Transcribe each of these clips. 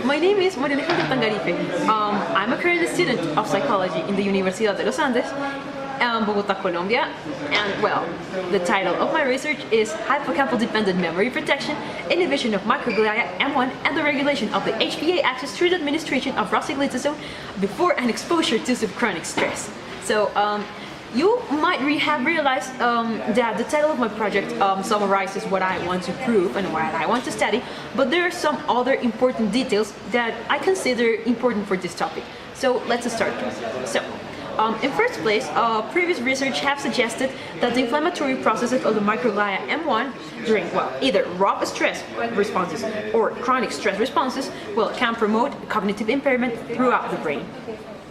My name is María Alejandra Tangarife. I'm a current student of psychology in the Universidad de los Andes, Bogota, Colombia, and well, the title of my research is Hippocampal Dependent Memory Protection, Inhibition of Microglia M1, and the Regulation of the HPA axis through the administration of rosiglitazone before an exposure to subchronic stress. So, you might have realized that the title of my project summarizes what I want to prove and what I want to study, but there are some other important details that I consider important for this topic. So let's start. So, in first place, previous research have suggested that the inflammatory processes of the microglia M1 during, well, either raw stress responses or chronic stress responses, well, can promote cognitive impairment throughout the brain.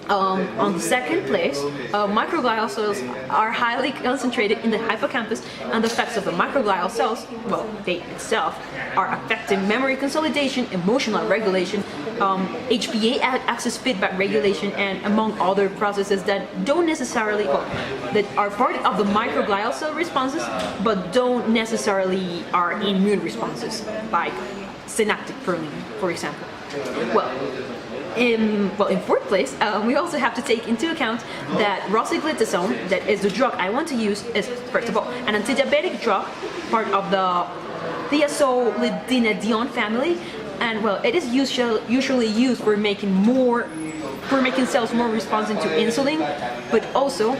On the second place, microglial cells are highly concentrated in the hippocampus, and the effects of the microglial cells, well, they itself are affecting memory consolidation, emotional regulation, HPA axis feedback regulation, and among other processes that don't necessarily, well, that are part of the microglial cell responses, but don't necessarily are immune responses, like synaptic pruning, for example. Well, in fourth place, we also have to take into account that rosiglitazone, that is the drug I want to use, is first of all an antidiabetic drug, part of the thiazolidinedione family, and well, it is usually used for making cells more responsive to insulin, but also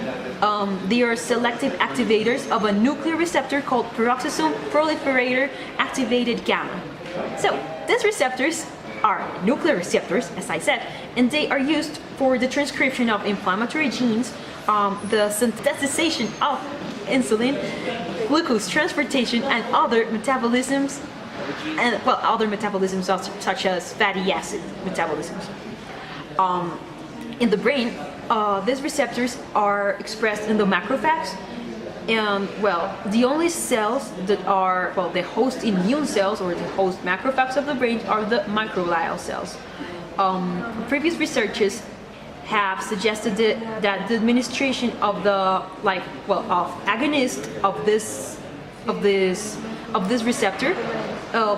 they are selective activators of a nuclear receptor called peroxisome proliferator activated gamma. So these receptors are nuclear receptors, as I said, and they are used for the transcription of inflammatory genes, the synthesization of insulin, glucose transportation, and other metabolisms, such as fatty acid metabolisms. In the brain, these receptors are expressed in the macrophages, and well, the only cells that are, well, the host immune cells or the host macrophages of the brain are the microglial cells. Previous researchers have suggested that the administration of the agonist of this receptor,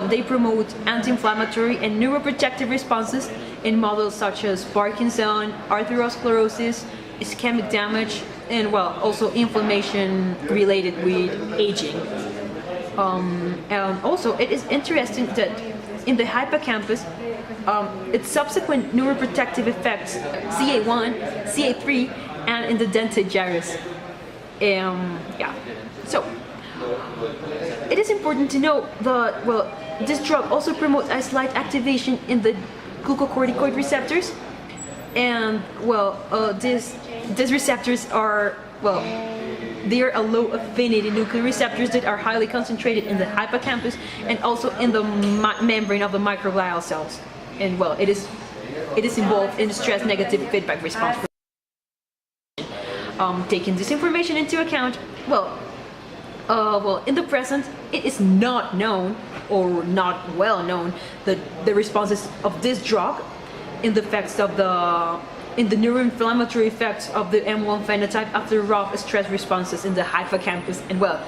they promote anti-inflammatory and neuroprotective responses in models such as Parkinson, atherosclerosis, ischemic damage, and well, also inflammation related with aging. And also, it is interesting that in the hippocampus, its subsequent neuroprotective effects, CA1, CA3, and in the dentate gyrus. Yeah. So, it is important to know that, well, this drug also promotes a slight activation in the glucocorticoid receptors, and well, these receptors are, well, they are a low affinity nuclear receptors that are highly concentrated in the hippocampus and also in the membrane of the microglial cells. And well, it is involved in the stress negative feedback response. Taking this information into account, well, in the present, it is not known or not well known that the responses of this drug in the effects of in the neuroinflammatory effects of the M1 phenotype after raw stress responses in the hippocampus, and well,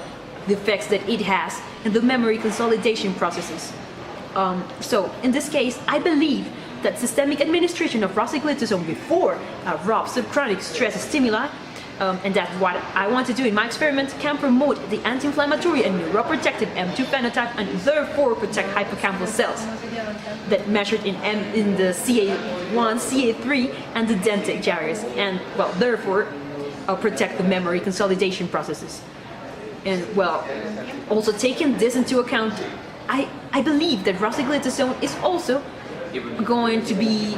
the effects that it has in the memory consolidation processes. So in this case, I believe that systemic administration of rosiglitazone before a raw subchronic stress stimuli, and that's what I want to do in my experiment, can promote the anti-inflammatory and neuroprotective M2 phenotype and therefore protect hippocampal cells that measured in the CA1, CA3, and the dentate gyrus, and well, therefore protect the memory consolidation processes. And well, also taking this into account, I believe that rosiglitazone is also going to be,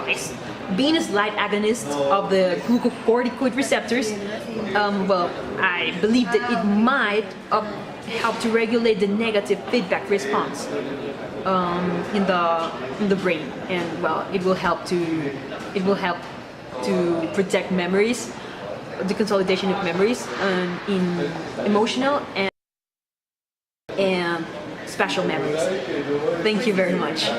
it's being a slight agonist of the glucocorticoid receptors. Well, I believe that it might help to regulate the negative feedback response in the brain, and well, it will help to protect memories, the consolidation of memories, in emotional and spatial memories. Thank you very much.